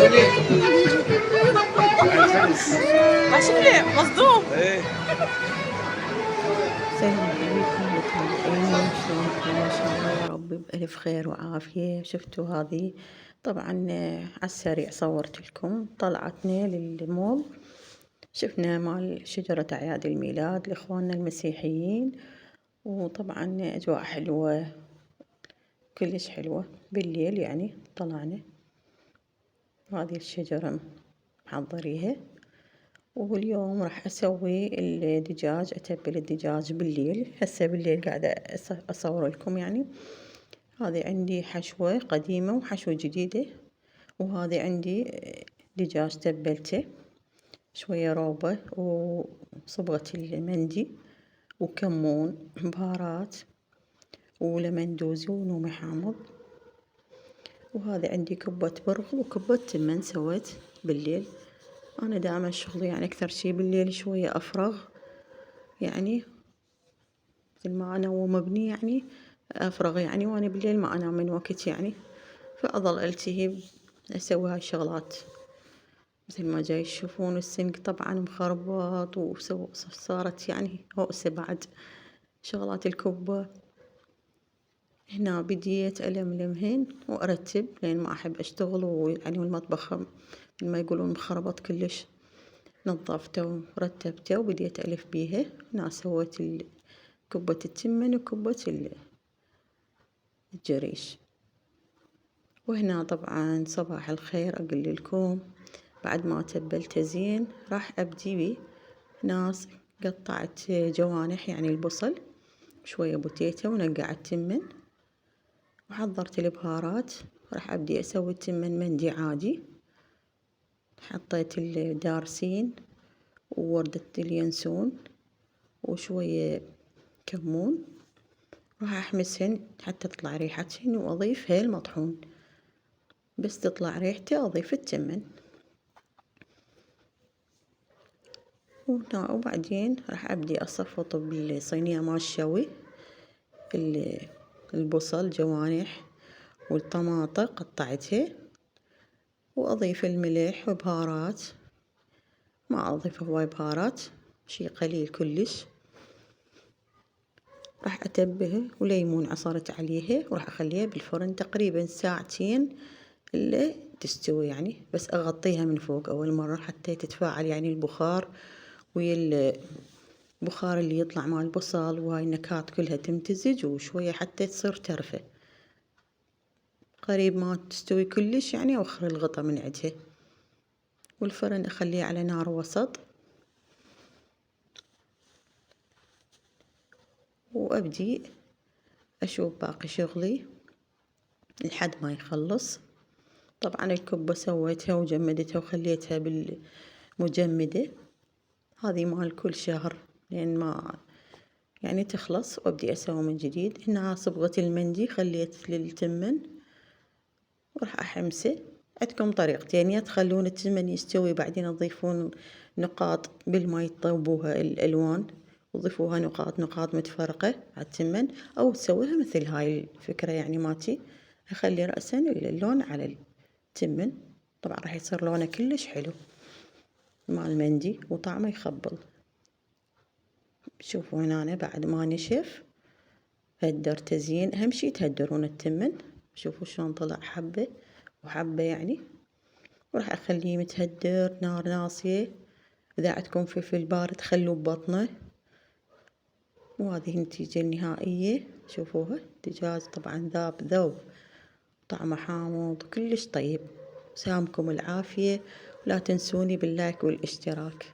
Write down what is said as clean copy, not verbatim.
شكلي مصدوم. السلام عليكم متابعيني، شلونكم؟ ما شاء الله يا رب بألف خير وعافية. شفتوا هذه طبعا على السريع صورت لكم طلعتنا للمول، شفنا مال شجرة أعياد الميلاد لإخواننا المسيحيين، وطبعا أجواء حلوة كلش حلوة بالليل يعني. طلعنا هذه الشجرة محضريها، واليوم راح أسوي الدجاج، أتبل الدجاج بالليل. هسه بالليل قاعدة أصور لكم يعني. هذه عندي حشوة قديمة وحشوة جديدة، وهذه عندي دجاج تبلته شوية روبة وصبغة المندي وكمون بهارات ولمن دوزي ونومي حامض. وهذا عندي كبة برغل وكبة تمن سويت بالليل. أنا دائما شغلي يعني أكثر شي بالليل شوية أفرغ، يعني مثل ما أنوم ابني يعني أفرغ يعني، وأنا بالليل ما أنام من وقت يعني، فأظل ألتهي أسوي هاي الشغلات. مثل ما جاي تشوفون السنق طبعا مخربط وصارت يعني هوسة بعد شغلات الكبة. هنا بديت ألملمهن وأرتب لأن ما أحب أشتغل ويعني والمطبخ مثل ما يقولون مخربط كلش. نظفته ورتبته وبديت ألف بيها. هنا سويت كبة التمن وكبة الجريش. وهنا طبعا صباح الخير أقول لكم، بعد ما تبلته زين راح أبدي بيه. ناس قطعت جوانح يعني البصل شوية بوتيتو ونقع التمن، وحضرت البهارات. راح أبدي أسوي التمن مندي عادي. حطيت الدارسين ووردة اليانسون وشوية كمون، راح أحمسهن حتى تطلع ريحتهن، وأضيف هيل مطحون. بس تطلع ريحته أضيف التمن، وبعدين راح أبدي أصفط بالصينية مال الشوي البصل جوانح والطماطة قطعتها، وأضيف الملح وبهارات. ما أضيف هواي بهارات، شي قليل كلش. راح أتبه وليمون عصرت عليها، وراح أخليها بالفرن تقريبا ساعتين إلا تستوي يعني. بس أغطيها من فوق أول مرة حتى تتفاعل يعني البخار ويا البخار اللي يطلع مع البصل، وهاي النكهات كلها تمتزج، وشوية حتى تصير ترفة. قريب ما تستوي كلش يعني أوخر الغطا من عندها، والفرن أخليه على نار وسط، وأبدي أشوف باقي شغلي لحد ما يخلص. طبعا الكبة سويتها وجمدتها وخليتها بالمجمدة، هذه مال كل شهر لين ما يعني تخلص، وأبدي أسوي من جديد. هنا صبغة المندي خليت للتمن وراح أحمسه. عندكم طريقتين، يا تخلون التمن يستوي بعدين تضيفون نقاط بالماء تطوبوها الألوان وتضيفوها نقاط متفرقة على التمن، أو تسويها مثل هاي الفكرة يعني ماتي، أخلي رأسا اللون على التمن. طبعا راح يصير لونه كلش حلو مع المندي وطعمه يخبل. شوفوا هنا أنا بعد ما نشف هدرته زين. أهم شي تهدرون التمن. شوفوا شلون طلع حبة وحبة يعني. وراح أخليه متهدر نار ناصية. إذا عندكم فلفل بارد خلوه ببطنه. وهذه النتيجة النهائية، شوفوها الدجاج طبعا ذاب ذوب، طعمه حامض وكلش طيب. سامكم العافية، ولا تنسوني باللايك والاشتراك.